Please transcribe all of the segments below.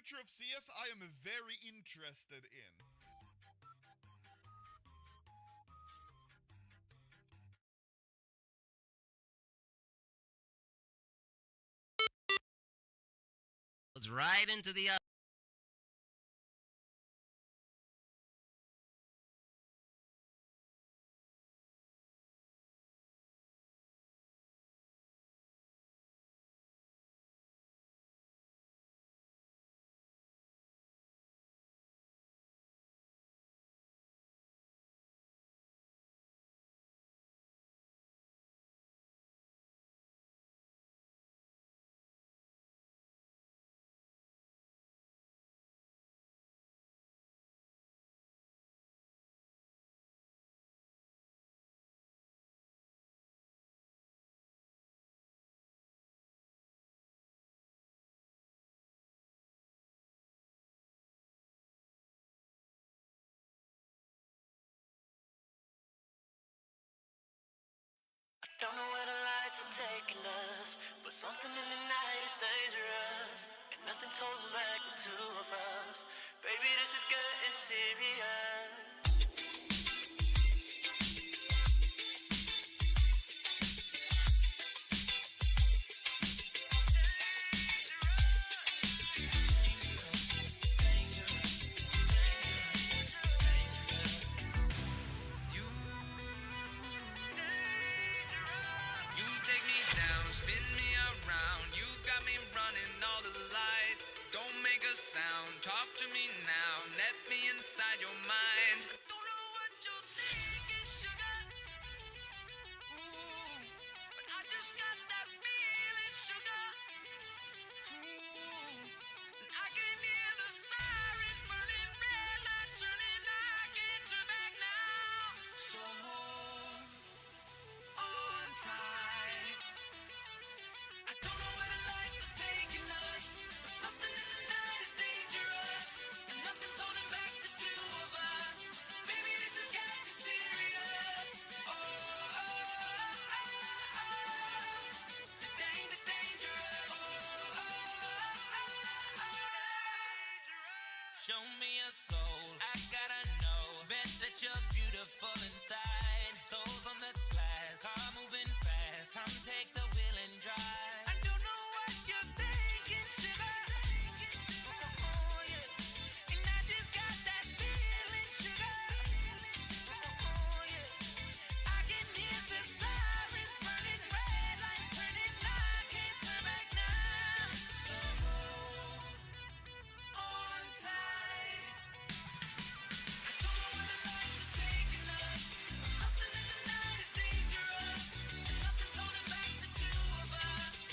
future of CS I am very interested in. Goes right into the Don't know where the lights are taking us, but something in the night is dangerous, and nothing's holding back the two of us. Baby, this is getting serious. You take me down, spin me around. You got me running all the lights. Don't make a sound, talk to me now. Let me inside your mind. I don't know what you're thinking, sugar. Ooh, but I just got that feeling, sugar. Ooh, and I can hear the sirens burning, red lights turning. I can't turn back now. So hold on tight. I don't know where the lights are taking us, but something in the night is dangerous, and nothing's holding back the two of us. Baby, this is getting serious. Oh, oh, oh, oh. The dangerous. Oh, oh, oh, oh. Show me a soul, I gotta know. Bet that you're beautiful inside. Toes on the glass, car moving fast. Come take the wheel and drive. I don't know what you're thinking, sugar. Oh, yeah. And I just got that feeling, sugar. Oh, yeah. I can hear the sirens burning, red lights turning. I can't turn back now. So hold on tight. I don't know where the lights are taking us, but something in the night is dangerous, and nothing's holding back the two of us.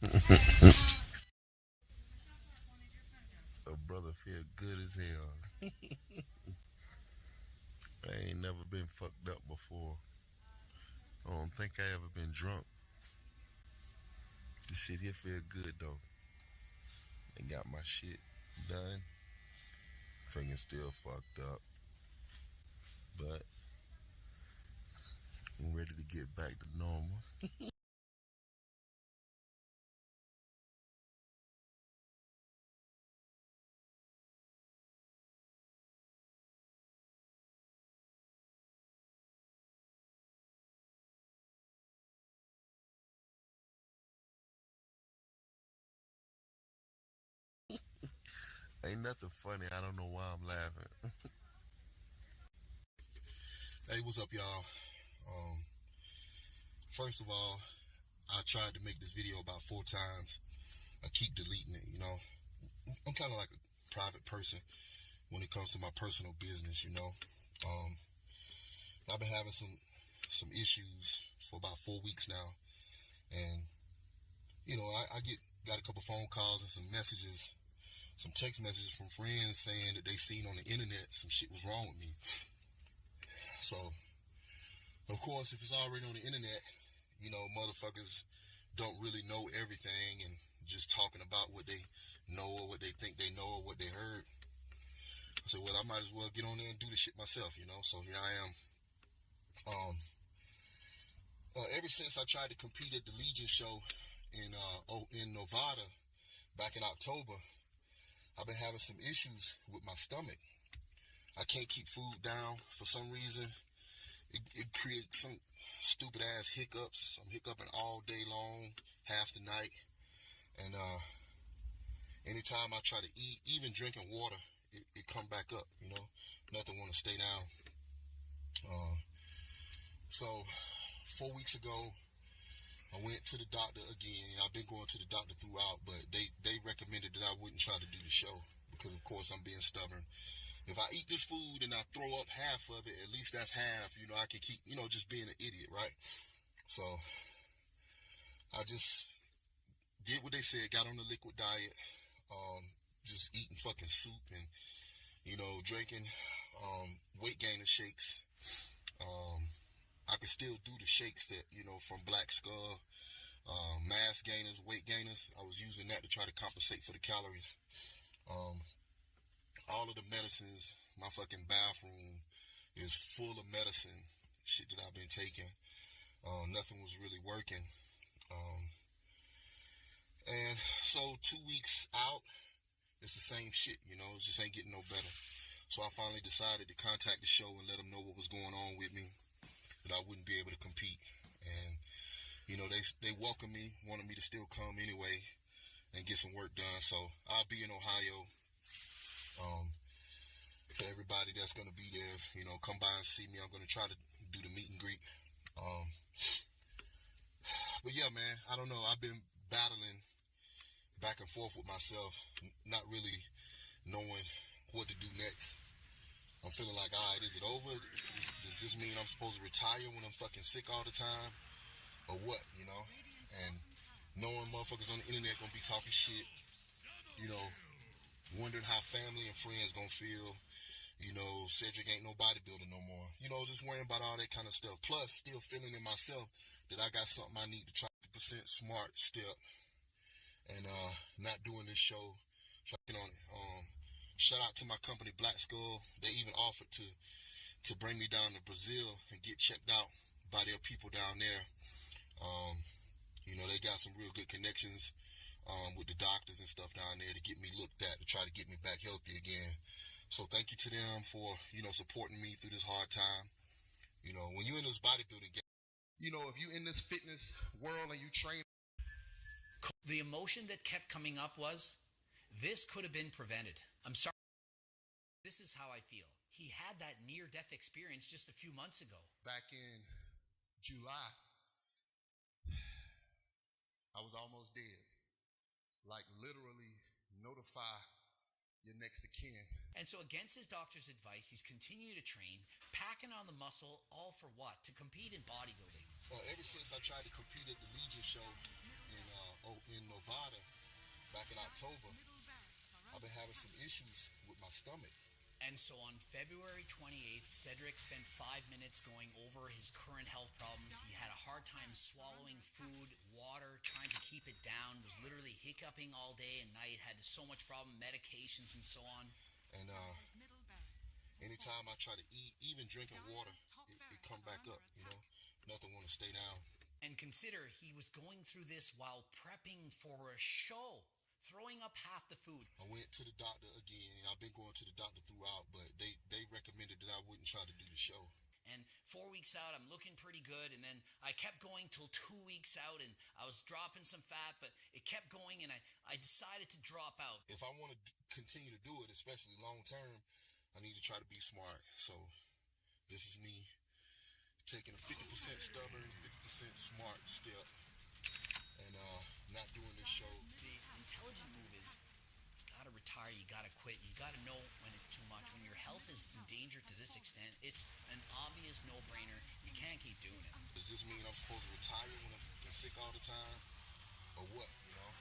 A brother feel good as hell. I ain't never been fucked up before. I don't think I ever been drunk. This shit here feel good though. I got my shit done. Finger still fucked up, but I'm ready to get back to normal. Ain't nothing funny. I don't know why I'm laughing. Hey, what's up, y'all? Um, First of all, I tried to make this video about 4 times. I keep deleting it, you know. I'm kind of like a private person when it comes to my personal business, you know. Um, I've been having some issues for about 4 weeks now, and you know, I got a couple phone calls and some messages, some text messages from friends saying that they seen on the internet some shit was wrong with me. So, of course, if it's already on the internet, you know, motherfuckers don't really know everything and just talking about what they know or what they think they know or what they heard. I said, well, I might as well get on there and do the shit myself, you know. So here I am. Ever since I tried to compete at the Legion show in Nevada back in October, I've been having some issues with my stomach. I can't keep food down for some reason. It creates some stupid ass hiccups. I'm hiccuping all day long, half the night, and anytime I try to eat, even drinking water, it come back up. You know, nothing want to stay down. So 4 weeks ago, I went to the doctor again. I've been going to the doctor throughout, but they recommended that I wouldn't try to do the show because, of course, I'm being stubborn. If I eat this food and I throw up half of it, at least that's half. You know, I can keep, you know, just being an idiot, right? So I just did what they said, got on the liquid diet, just eating fucking soup and, you know, drinking weight gainer shakes. I could still do the shakes that, you know, from Black Skull, mass gainers, weight gainers. I was using that to try to compensate for the calories. All of the medicines, my fucking bathroom is full of medicine, shit that I've been taking. Nothing was really working. And so 2 weeks out, it's the same shit, you know, it just ain't getting no better. So I finally decided to contact the show and let them know what was going on with me, that I wouldn't be able to compete. And, you know, they welcomed me, wanted me to still come anyway and get some work done. So I'll be in Ohio. For everybody that's going to be there, you know, come by and see me. I'm going to try to do the meet and greet. But yeah, man, I don't know. I've been battling back and forth with myself, not really knowing what to do next. I'm feeling like, all right, is it over? Does this mean I'm supposed to retire when I'm fucking sick all the time? Or what, you know? And knowing motherfuckers on the internet gonna be talking shit, you know, wondering how family and friends gonna feel. You know, Cedric ain't no bodybuilder no more. You know, just worrying about all that kind of stuff. Plus, still feeling in myself that I got something I need to try 50% smart step. And not doing this show, tracking on it. Shout out to my company, Black Skull. They even offered to bring me down to Brazil and get checked out by their people down there. You know, they got some real good connections with the doctors and stuff down there to get me looked at, to try to get me back healthy again. So thank you to them for, you know, supporting me through this hard time. You know, when you're in this bodybuilding game, you know, if you're in this fitness world and you train. The emotion that kept coming up was, this could have been prevented. I'm sorry. This is how I feel. He had that near-death experience just a few months ago. Back in July, I was almost dead. Like literally notify your next of kin. And so against his doctor's advice, he's continuing to train, packing on the muscle, all for what? To compete in bodybuilding. Ever since I tried to compete at the Legion show in in Nevada back in October, I've been having some issues with my stomach. And so on February 28th, Cedric spent 5 minutes going over his current health problems. He had a hard time swallowing food, water, trying to keep it down, was literally hiccuping all day and night, had so much problem, medications and so on. And anytime I try to eat, even drinking water, it come back up, you know. Nothing want to stay down. And consider he was going through this while prepping for a show, throwing up half the food. I went to the doctor again. I've been going to the doctor throughout, but they recommended that I wouldn't try to do the show. And 4 weeks out, I'm looking pretty good. And then I kept going till 2 weeks out, and I was dropping some fat, but it kept going, and I decided to drop out. If I want to continue to do it, especially long term, I need to try to be smart. So this is me taking a 50% stubborn, 50% smart step, and not doing this show. The intelligent move is you gotta retire, you gotta quit, you gotta know when it's too much. When your health is in danger to this extent, it's an obvious no-brainer. You can't keep doing it. Does this mean I'm supposed to retire when I'm sick all the time? Or what, you know?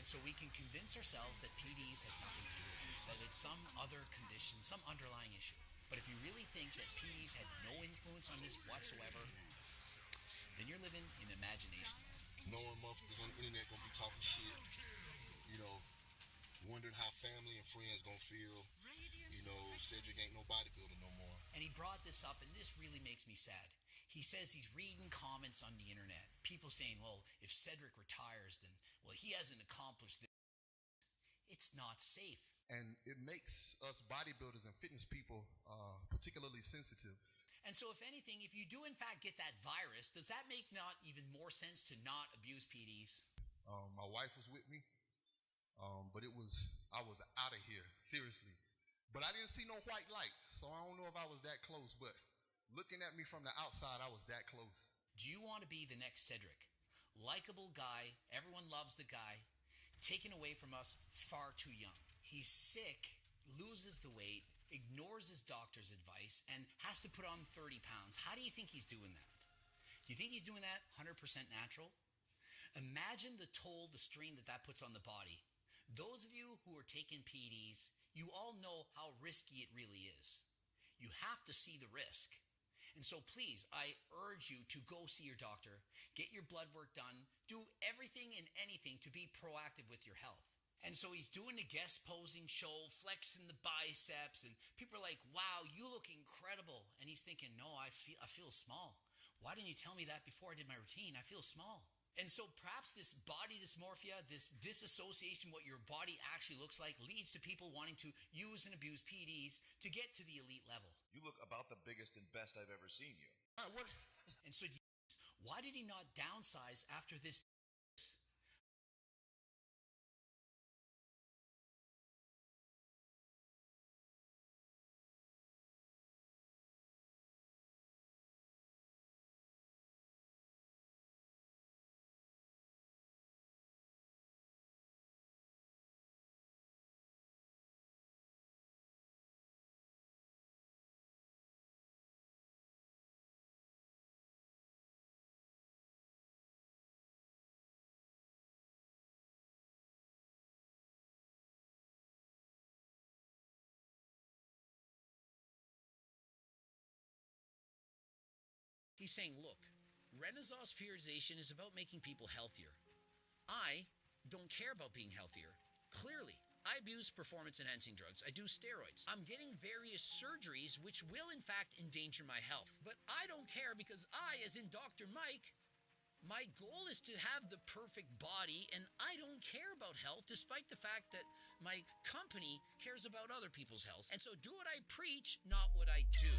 And so we can convince ourselves that PDs have nothing to do with this, that it's some other condition, some underlying issue. But if you really think that PDs had no influence on this whatsoever, then you're living in imagination. Knowing motherfuckers on the internet gonna be talking shit, you know, wondering how family and friends gonna feel, you know, Cedric ain't no bodybuilder no more. And he brought this up, and this really makes me sad. He says he's reading comments on the internet. People saying, well, if Cedric retires, then, well, he hasn't accomplished this. It's not safe. And it makes us bodybuilders and fitness people particularly sensitive. And so if anything, if you do in fact get that virus, does that make not even more sense to not abuse PDs? My wife was with me, but I was out of here, seriously. But I didn't see no white light, so I don't know if I was that close, but looking at me from the outside, I was that close. Do you want to be the next Cedric? Likable guy, everyone loves the guy, taken away from us far too young. He's sick, loses the weight, ignores his doctor's advice, and has to put on 30 pounds. How do you think he's doing that? Do you think he's doing that 100% natural? Imagine the toll, the strain that puts on the body. Those of you who are taking PDs, you all know how risky it really is. You have to see the risk. And so please, I urge you to go see your doctor, get your blood work done, do everything and anything to be proactive with your health. And so he's doing the guest posing show, flexing the biceps, and people are like, wow, you look incredible. And he's thinking, no, I feel small. Why didn't you tell me that before I did my routine? I feel small. And so perhaps this body dysmorphia, this disassociation, what your body actually looks like, leads to people wanting to use and abuse PDs to get to the elite level. You look about the biggest and best I've ever seen you. What? And so why did he not downsize after this? He's saying, look, Renaissance periodization is about making people healthier. I don't care about being healthier. Clearly, I abuse performance-enhancing drugs. I do steroids. I'm getting various surgeries which will, in fact, endanger my health. But I don't care because I, as in Dr. Mike, my goal is to have the perfect body, and I don't care about health despite the fact that my company cares about other people's health. And so do what I preach, not what I do.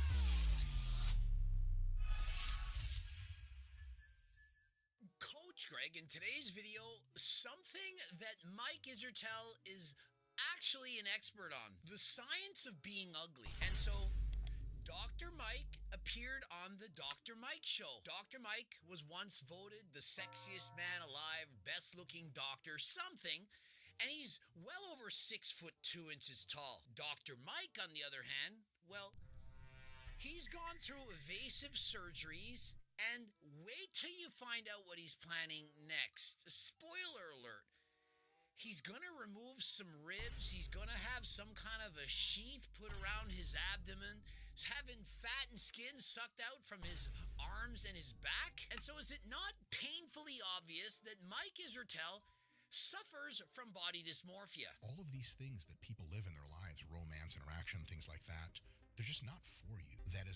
Coach Greg, in today's video, something that Mike Isertel is actually an expert on. The science of being ugly. And so Dr. Mike appeared on the Dr. Mike show. Dr. Mike was once voted the sexiest man alive, best looking doctor, something, and he's well over 6'2" tall. Dr. Mike, on the other hand, well, he's gone through evasive surgeries And wait till you find out what he's planning next. Spoiler alert. He's going to remove some ribs. He's going to have some kind of a sheath put around his abdomen. He's having fat and skin sucked out from his arms and his back. And so is it not painfully obvious that Mike Israetel suffers from body dysmorphia? All of these things that people live in their lives, romance, interaction, things like that, they're just not for you. That is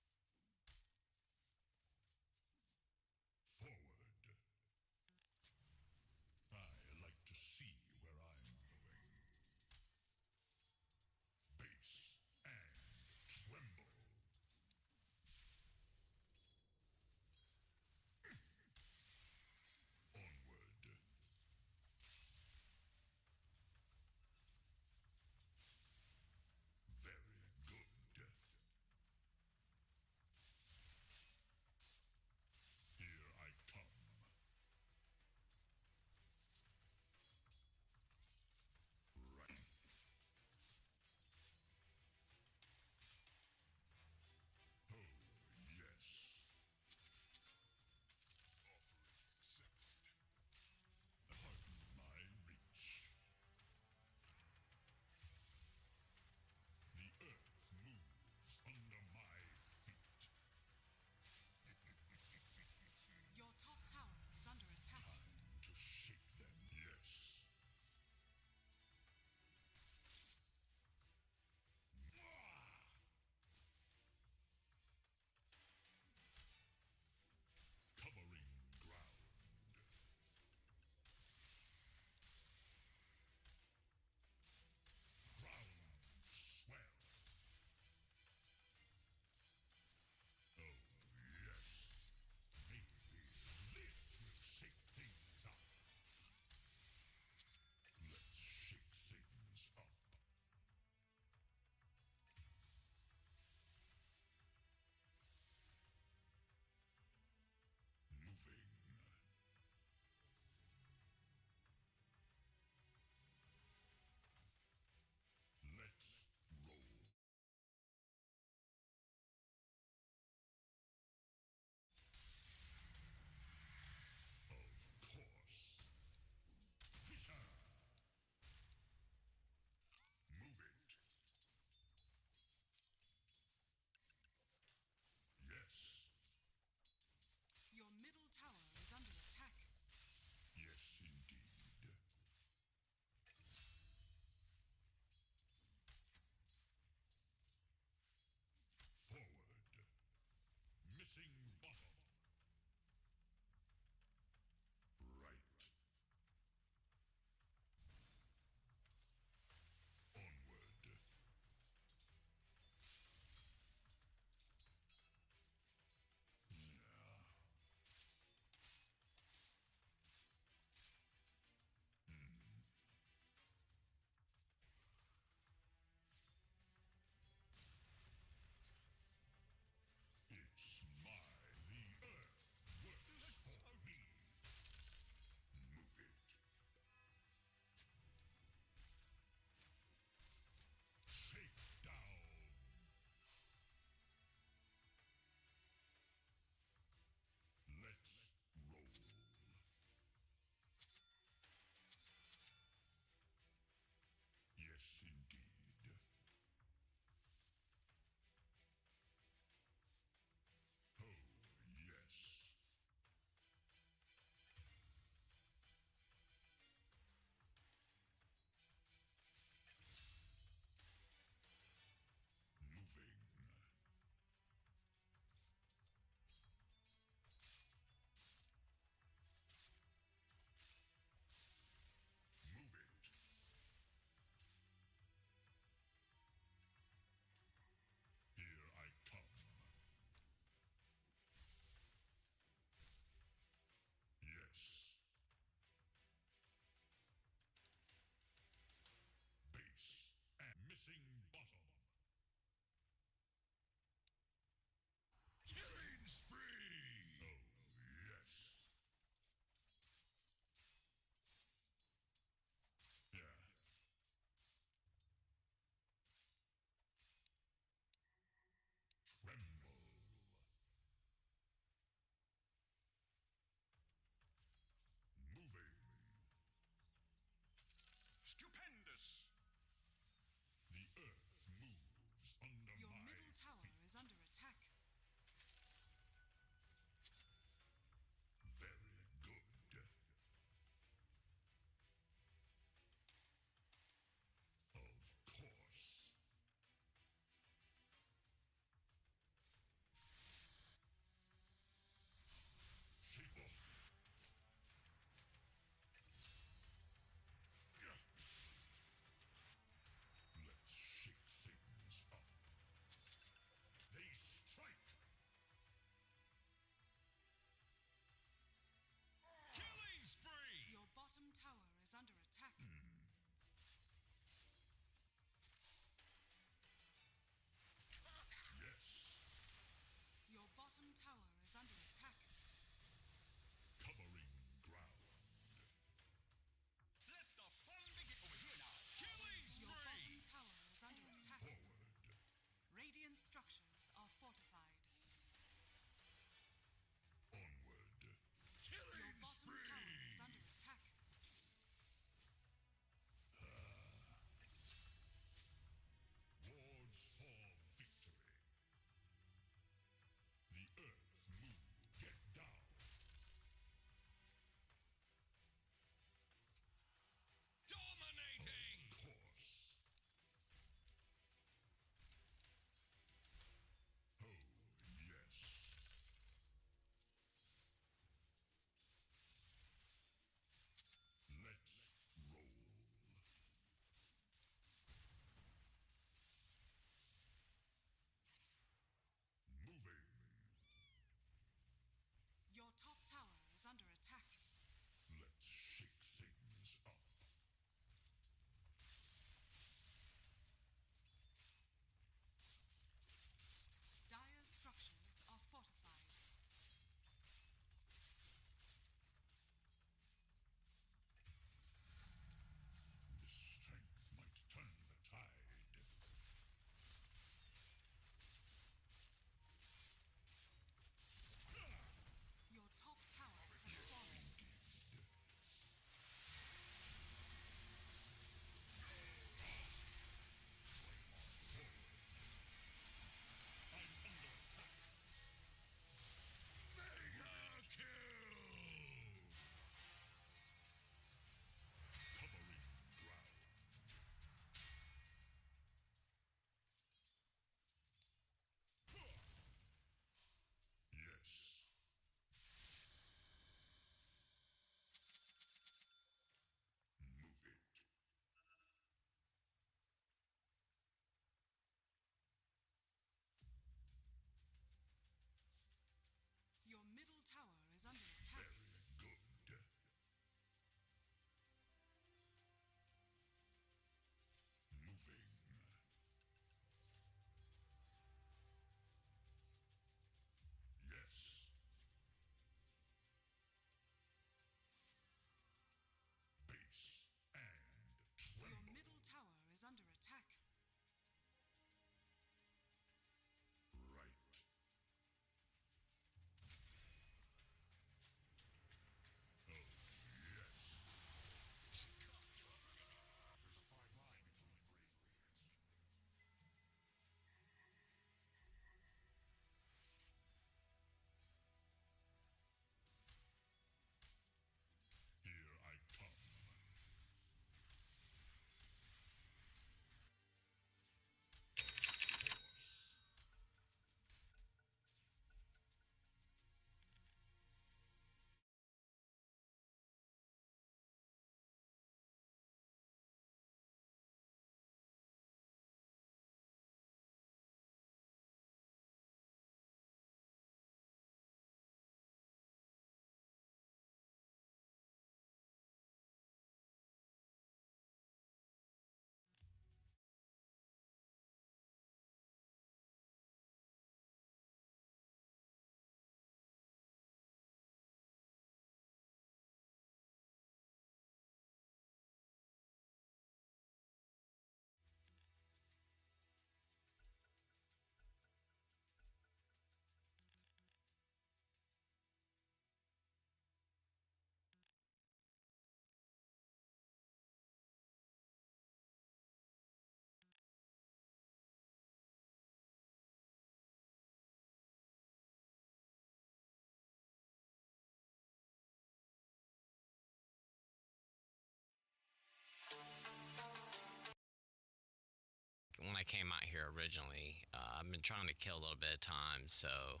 came out here originally, I've been trying to kill a little bit of time so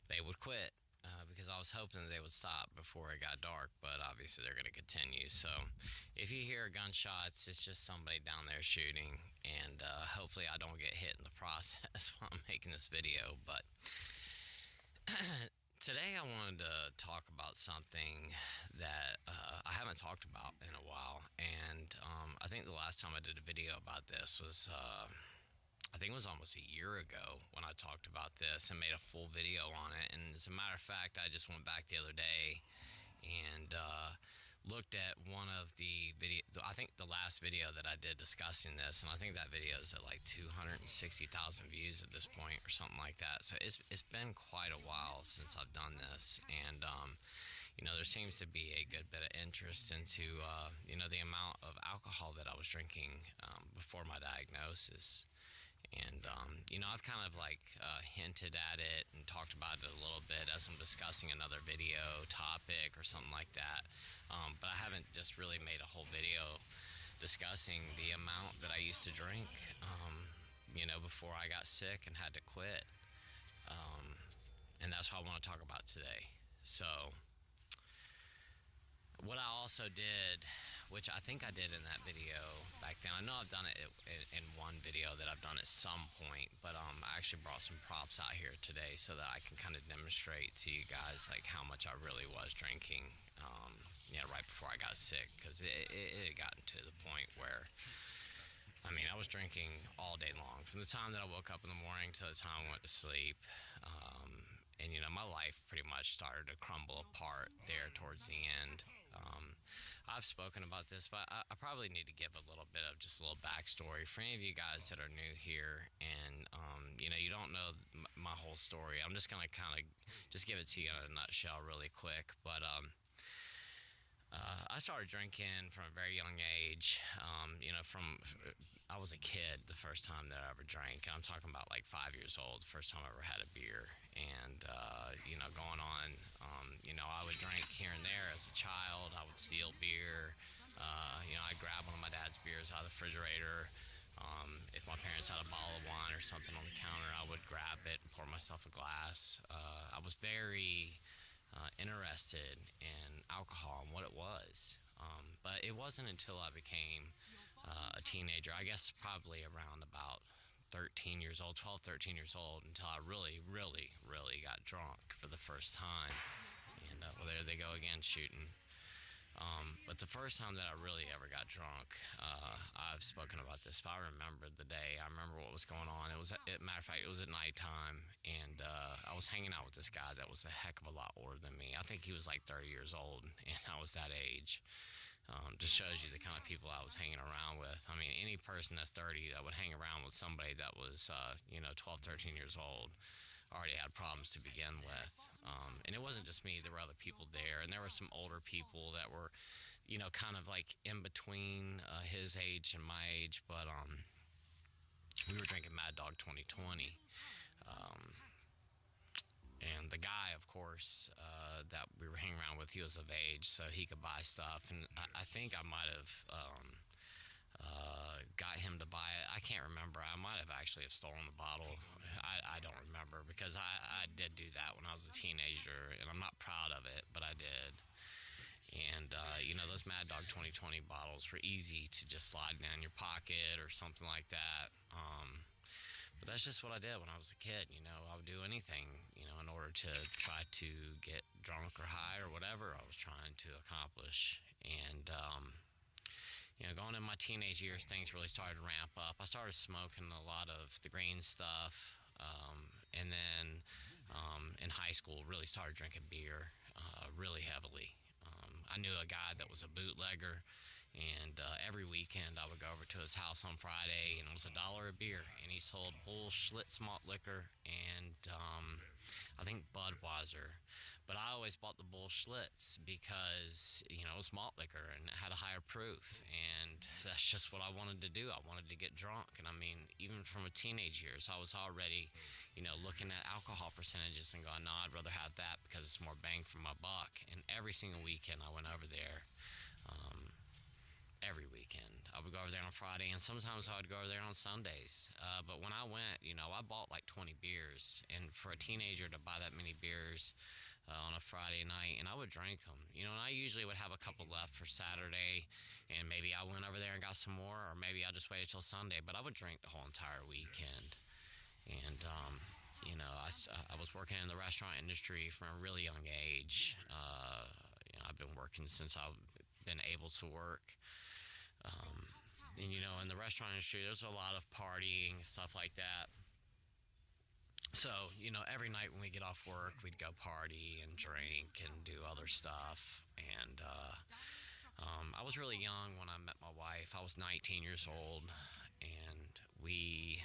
they would quit. Because I was hoping they would stop before it got dark, but obviously they're going to continue. So if you hear gunshots, it's just somebody down there shooting, and hopefully I don't get hit in the process while I'm making this video. But today I wanted to talk about something that I haven't talked about in a while, and I think the last time I did a video about this was I think it was almost a year ago when I talked about this and made a full video on it. And as a matter of fact, I just went back the other day and looked at one of the video. I think the last video that I did discussing this, and I think that video is at like 260,000 views at this point or something like that. So it's been quite a while since I've done this, and you know, there seems to be a good bit of interest into you know, the amount of alcohol that I was drinking before my diagnosis. And, you know, I've kind of like hinted at it and talked about it a little bit as I'm discussing another video topic or something like that. But I haven't just really made a whole video discussing the amount that I used to drink, you know, before I got sick and had to quit. And that's what I want to talk about today. So what I also did, which I think I did in that video back then. I know I've done it in one video that I've done at some point, but I actually brought some props out here today so that I can kind of demonstrate to you guys like how much I really was drinking, you know, right before I got sick, because it had gotten to the point where, I mean, I was drinking all day long, from the time that I woke up in the morning to the time I went to sleep. And, you know, my life pretty much started to crumble apart there towards the end. I've spoken about this, but I probably need to give a little bit of just a little backstory for any of you guys that are new here and, you know, you don't know my whole story. I'm just going to kind of just give it to you in a nutshell really quick. But I started drinking from a very young age. You know, I was a kid the first time that I ever drank. I'm talking about like 5 years old, the first time I ever had a beer. And, you know, going on, you know, I would drink here and there as a child. I would steal beer. You know, I'd grab one of my dad's beers out of the refrigerator. If my parents had a bottle of wine or something on the counter, I would grab it and pour myself a glass. I was very interested in alcohol and what it was. But it wasn't until I became a teenager, I guess probably around about 13 years old, 12, 13 years old, until I really, really, really got drunk for the first time. And well, there they go again, shooting. But the first time that I really ever got drunk, I've spoken about this, but I remember the day. I remember what was going on. It was, matter of fact, it was at nighttime, and I was hanging out with this guy that was a heck of a lot older than me. I think he was like 30 years old, and I was that age. Just shows you the kind of people I was hanging around with. I mean, any person that's 30 that would hang around with somebody that was, you know, 12, 13 years old already had problems to begin with. And it wasn't just me. There were other people there, and there were some older people that were, you know, kind of like in between his age and my age. But we were drinking Mad Dog 2020. And the guy, of course, that we were hanging around with, he was of age, so he could buy stuff. And I think I might have got him to buy it. I can't remember. I might have actually have stolen the bottle. I don't remember, because I did do that when I was a teenager, and I'm not proud of it, but I did. And, you know, those Mad Dog 2020 bottles were easy to just slide down your pocket or something like that. But that's just what I did when I was a kid. You know, I would do anything, you know, in order to try to get drunk or high or whatever I was trying to accomplish. And, you know, going in my teenage years, things really started to ramp up. I started smoking a lot of the green stuff. And then in high school, really started drinking beer really heavily. I knew a guy that was a bootlegger. And every weekend I would go over to his house on Friday, and it was $1 a beer, and he sold Bull Schlitz malt liquor and I think Budweiser. But I always bought the Bull Schlitz because, you know, it was malt liquor and it had a higher proof, and that's just what I wanted to do. I wanted to get drunk. And I mean, even from a teenage years, I was already, you know, looking at alcohol percentages and going, no, I'd rather have that because it's more bang for my buck. And every single weekend I went over there. Every weekend I would go over there on Friday, and sometimes I would go over there on Sundays. But when I went, I bought like 20 beers, and for a teenager to buy that many beers on a Friday night, and I would drink them, and I usually would have a couple left for Saturday, and maybe I went over there and got some more, or maybe I just waited till Sunday, but I would drink the whole entire weekend. And, I was working in the restaurant industry from a really young age. I've been working since I've been able to work. And, in the restaurant industry, there's a lot of partying and stuff like that. So, every night when we get off work, we'd go party and drink and do other stuff. And I was really young when I met my wife. I was 19 years old, and we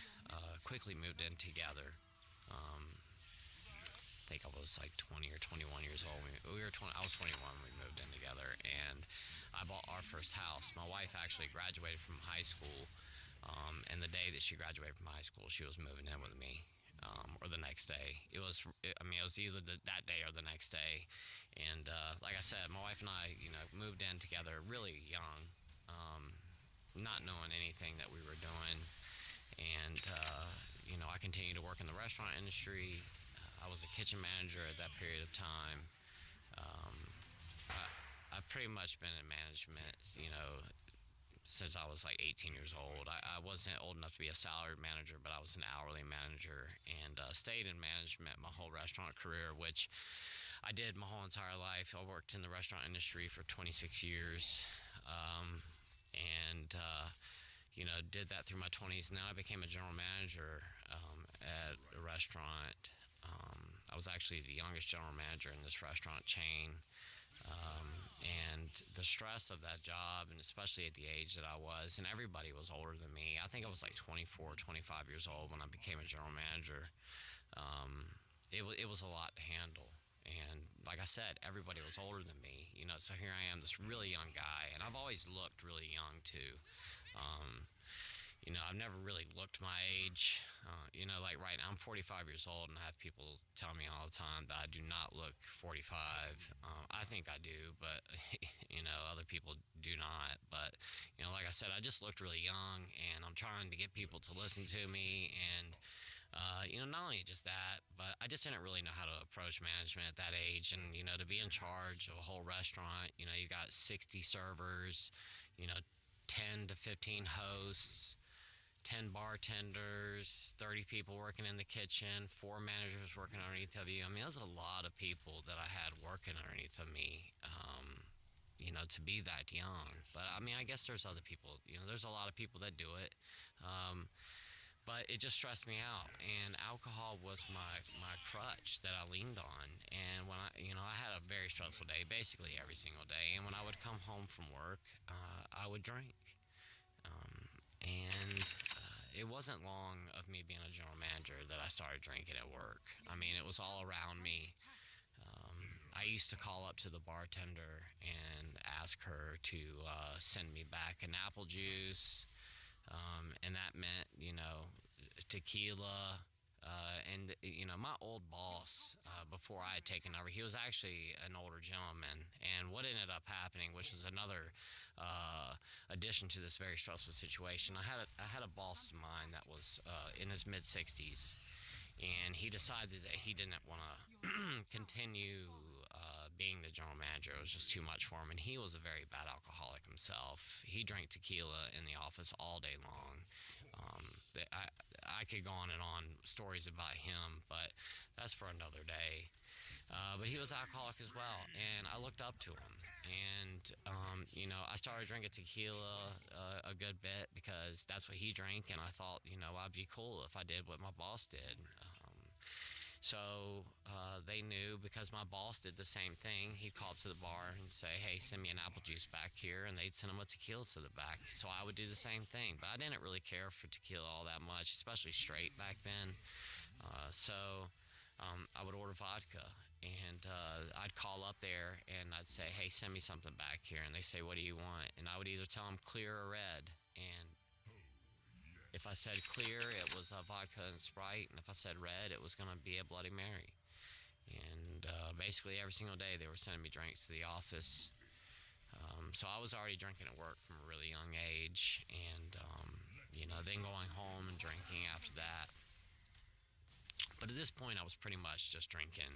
quickly moved in together. I think I was like 20 or 21 years old. I was 21 when we moved in together, and I bought our first house. My wife actually graduated from high school, and the day that she graduated from high school, she was moving in with me, or the next day. It was either that day or the next day. And like I said, my wife and I, moved in together really young, not knowing anything that we were doing. And, I continued to work in the restaurant industry. I was a kitchen manager at that period of time. I've pretty much been in management, since I was like 18 years old. I wasn't old enough to be a salaried manager, but I was an hourly manager, and stayed in management my whole restaurant career, which I did my whole entire life. I worked in the restaurant industry for 26 years, and did that through my 20s. And then I became a general manager at a restaurant. I was actually the youngest general manager in this restaurant chain. And the stress of that job, and especially at the age that I was, and everybody was older than me. I think I was like 24, 25 years old when I became a general manager. It was a lot to handle. And like I said, everybody was older than me, so here I am, this really young guy, and I've always looked really young too. I've never really looked my age. Like right now, I'm 45 years old, and I have people tell me all the time that I do not look 45. I think I do, but, other people do not. But, like I said, I just looked really young, and I'm trying to get people to listen to me. And, not only just that, but I just didn't really know how to approach management at that age. And, to be in charge of a whole restaurant, you got 60 servers, 10 to 15 hosts, 10 bartenders, 30 people working in the kitchen, 4 managers working underneath of you. I mean, there's a lot of people that I had working underneath of me, to be that young. But, I guess there's other people, there's a lot of people that do it. But it just stressed me out, and alcohol was my crutch that I leaned on. And when I had a very stressful day, basically every single day. And when I would come home from work, I would drink. And it wasn't long of me being a general manager that I started drinking at work. It was all around me. I used to call up to the bartender and ask her to send me back an apple juice, and that meant, tequila. And my old boss, before I had taken over, he was actually an older gentleman. And what ended up happening, which is another addition to this very stressful situation, I had a boss of mine that was in his mid-60s, and he decided that he didn't want to continue being the general manager. It was just too much for him, and he was a very bad alcoholic himself. He drank tequila in the office all day long. I could go on and on stories about him, but that's for another day. But he was alcoholic as well, and I looked up to him. And, I started drinking tequila a good bit because that's what he drank, and I thought, I'd be cool if I did what my boss did. So they knew, because my boss did the same thing. He'd call up to the bar and say, hey, send me an apple juice back here, and they'd send him a tequila to the back. So I would do the same thing, but I didn't really care for tequila all that much, especially straight back then. So I would order vodka, and I'd call up there, and I'd say, hey, send me something back here, and they say, what do you want? And I would either tell them clear or red, and if I said clear, it was vodka and Sprite, and if I said red, it was going to be a Bloody Mary. And basically every single day they were sending me drinks to the office. So I was already drinking at work from a really young age, and then going home and drinking after that. But at this point, I was pretty much just drinking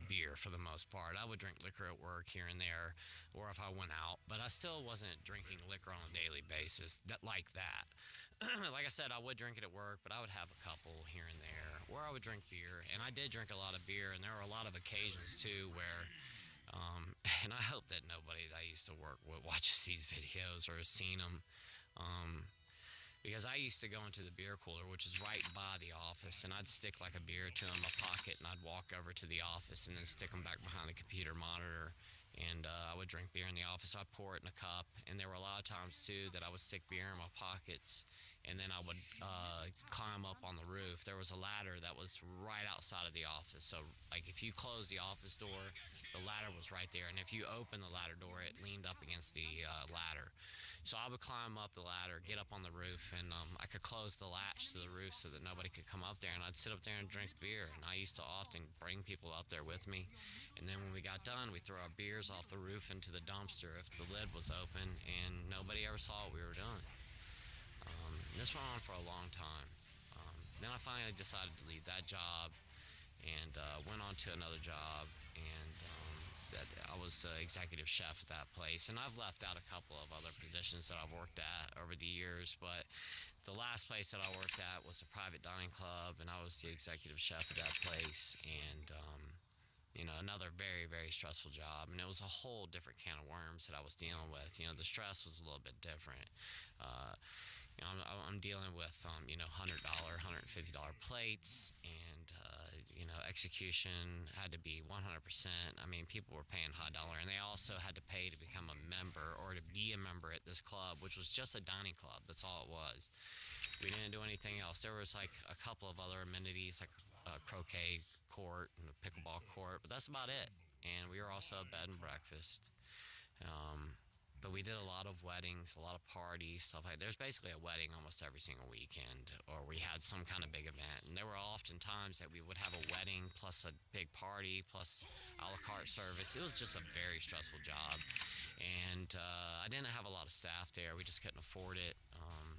beer for the most part. I would drink liquor at work here and there, or if I went out, but I still wasn't drinking liquor on a daily basis like that. Like I said, I would drink it at work, but I would have a couple here and there, or I would drink beer. And I did drink a lot of beer, and there were a lot of occasions too where, and I hope that nobody that I used to work with watches these videos or has seen them. Because I used to go into the beer cooler, which is right by the office, and I'd stick like a beer or two in my pocket, and I'd walk over to the office and then stick them back behind the computer monitor. And I would drink beer in the office. I'd pour it in a cup, and there were a lot of times too that I would stick beer in my pockets, and then I would climb up on the roof. There was a ladder that was right outside of the office, so like if you close the office door, the ladder was right there, and if you open the ladder door, it leaned up against the ladder. So I would climb up the ladder, get up on the roof, and I could close the latch to the roof so that nobody could come up there, and I'd sit up there and drink beer. And I used to often bring people up there with me, and then when we got done, we'd throw our beers off the roof into the dumpster if the lid was open, and nobody ever saw what we were doing. This went on for a long time. Then I finally decided to leave that job and went on to another job, and that I was executive chef at that place. And I've left out a couple of other positions that I've worked at over the years, but the last place that I worked at was a private dining club, and I was the executive chef at that place. And another very, very stressful job, and it was a whole different can of worms that I was dealing with. The stress was a little bit different. I'm dealing with $100, $150 plates, and execution had to be 100%. I mean, people were paying high dollar, and they also had to pay to become a member or to be a member at this club, which was just a dining club. That's all it was. We didn't do anything else. There was like a couple of other amenities, like a croquet court and a pickleball court, but that's about it. And we were also a bed and breakfast. But we did a lot of weddings, a lot of parties, stuff like that. There's basically a wedding almost every single weekend, or we had some kind of big event. And there were often times that we would have a wedding plus a big party plus a la carte service. It was just a very stressful job. And I didn't have a lot of staff there. We just couldn't afford it.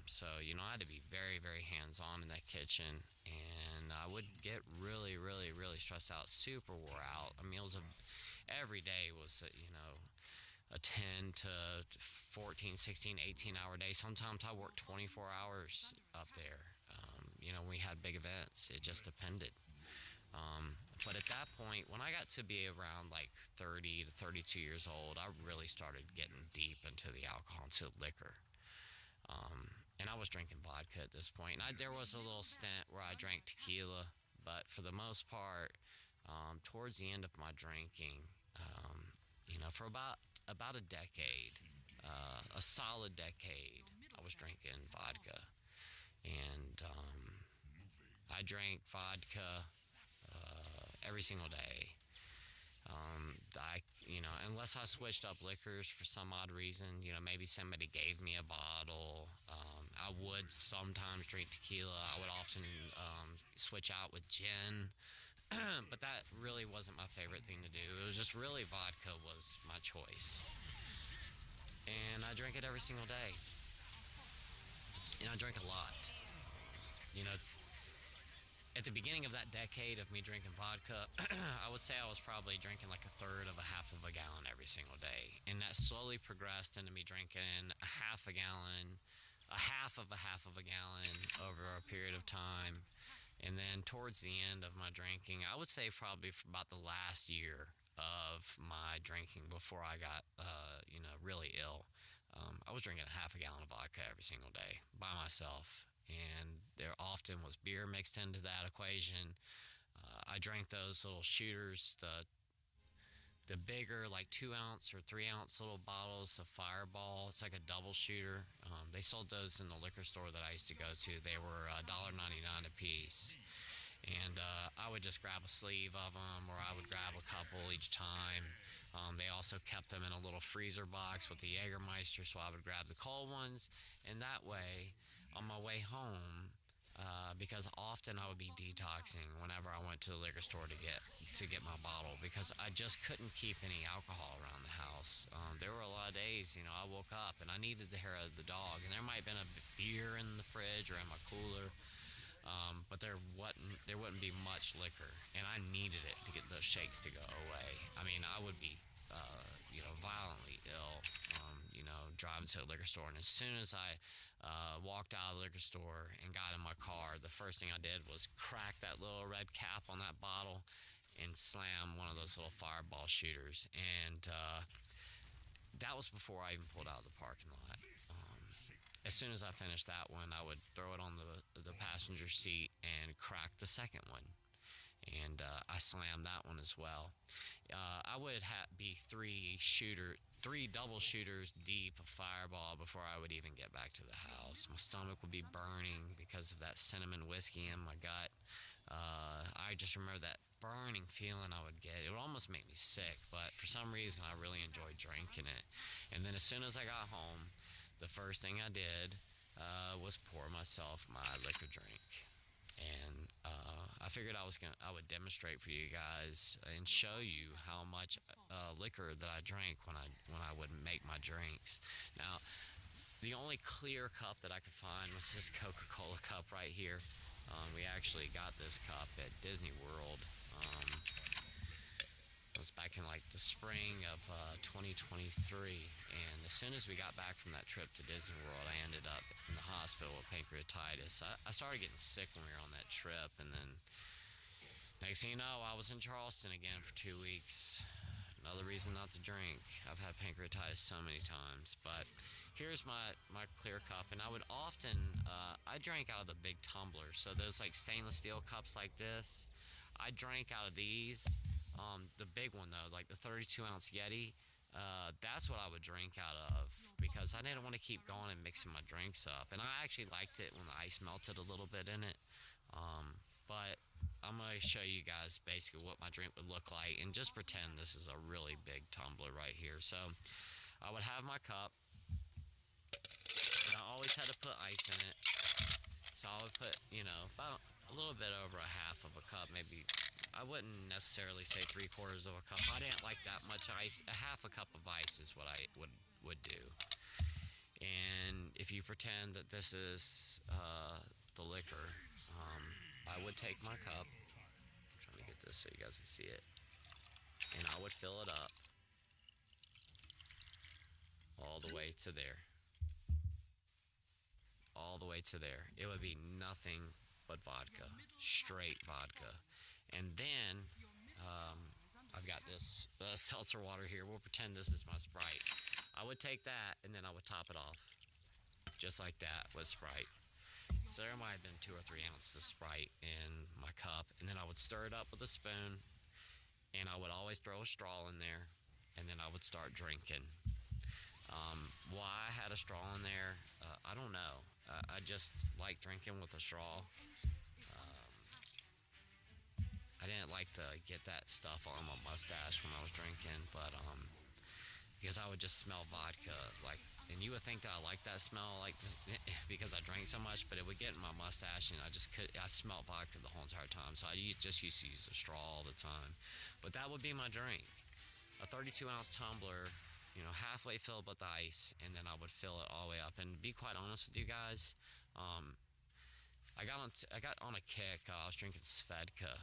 So I had to be very, very hands-on in that kitchen. And I would get really, really, really stressed out, super wore out. I mean, every day was, a 10 to 14, 16, 18-hour day. Sometimes I worked 24 hours up there. We had big events. It just depended. But at that point, when I got to be around like 30 to 32 years old, I really started getting deep into the alcohol, into liquor. And I was drinking vodka at this point. And there was a little stint where I drank tequila, but for the most part, towards the end of my drinking, for about a decade, a solid decade, I was drinking vodka. And I drank vodka every single day. Unless I switched up liquors for some odd reason, maybe somebody gave me a bottle. I would sometimes drink tequila. I would often switch out with gin. But that really wasn't my favorite thing to do. It was just really vodka was my choice. And I drank it every single day. And I drank a lot. At the beginning of that decade of me drinking vodka, I would say I was probably drinking like a third of a half of a gallon every single day. And that slowly progressed into me drinking a half a gallon, a half of a gallon over a period of time. And then towards the end of my drinking, I would say probably for about the last year of my drinking before I got, really ill, I was drinking a half a gallon of vodka every single day by myself. And there often was beer mixed into that equation. I drank those little shooters, the bigger, like 2-ounce or 3-ounce little bottles of Fireball. It's like a double shooter. They sold those in the liquor store that I used to go to. They were $1.99 a piece. And I would just grab a sleeve of them, or I would grab a couple each time. They also kept them in a little freezer box with the Jägermeister, so I would grab the cold ones. And that way, on my way home, because often I would be detoxing whenever I went to the liquor store to get my bottle, because I just couldn't keep any alcohol around the house. There were a lot of days, I woke up and I needed the hair of the dog, and there might have been a beer in the fridge or in my cooler, but there wouldn't be much liquor, and I needed it to get those shakes to go away. I mean, I would be violently ill, driving to the liquor store. And as soon as I walked out of the liquor store and got in my car, the first thing I did was crack that little red cap on that bottle and slam one of those little fireball shooters. And that was before I even pulled out of the parking lot. As soon as I finished that one, I would throw it on the passenger seat and crack the second one. And I slammed that one as well. I would be three double shooters deep of fireball before I would even get back to the house. My stomach would be burning because of that cinnamon whiskey in my gut. I just remember that burning feeling I would get. It would almost make me sick, but for some reason I really enjoyed drinking it. And then as soon as I got home, the first thing I did was pour myself my liquor drink. And I figured I would demonstrate for you guys and show you how much liquor that I drank when I would make my drinks. Now, the only clear cup that I could find was this Coca-Cola cup right here. We actually got this cup at Disney World. It was back in like the spring of 2023, and as soon as we got back from that trip to Disney World, I ended up in the hospital with pancreatitis. I started getting sick when we were on that trip, and then next thing you know, I was in Charleston again for 2 weeks. Another reason not to drink. I've had pancreatitis so many times, but here's my clear cup, and I would often, I drank out of the big tumblers, so those like stainless steel cups like this. I drank out of these. The big one though, like the 32-ounce Yeti, that's what I would drink out of, because I didn't want to keep going and mixing my drinks up. And I actually liked it when the ice melted a little bit in it. But I'm going to show you guys basically what my drink would look like, and just pretend this is a really big tumbler right here. So I would have my cup, and I always had to put ice in it. So I would put, about a little bit over a half of a cup, maybe. I wouldn't necessarily say 3/4 of a cup. I didn't like that much ice. A half a cup of ice is what I would do. And if you pretend that this is the liquor, I would take my cup. I'm trying to get this so you guys can see it. And I would fill it up all the way to there. All the way to there. It would be nothing but vodka. Straight vodka. And then I've got this seltzer water here. We'll pretend this is my Sprite. I would take that, and then I would top it off, just like that, with Sprite. So there might have been 2 or 3 ounces of Sprite in my cup, and then I would stir it up with a spoon, and I would always throw a straw in there, and then I would start drinking. Why I had a straw in there, I don't know. I just like drinking with a straw. I didn't like to get that stuff on my mustache when I was drinking, but because I would just smell vodka, and you would think that I like that smell, because I drank so much, but it would get in my mustache, and I smelled vodka the whole entire time, so I just used to use a straw all the time. But that would be my drink, a 32-ounce tumbler, halfway filled with ice, and then I would fill it all the way up. And to be quite honest with you guys, I got on a kick. I was drinking Svedka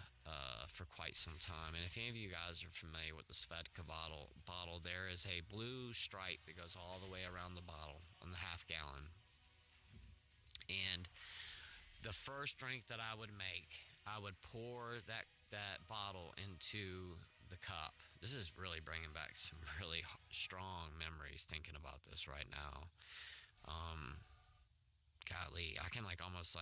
for quite some time, and if any of you guys are familiar with the Svedka bottle, there is a blue stripe that goes all the way around the bottle on the half gallon. And the first drink that I would make, I would pour that bottle into the cup. This is really bringing back some really strong memories thinking about this right now. Golly, I can almost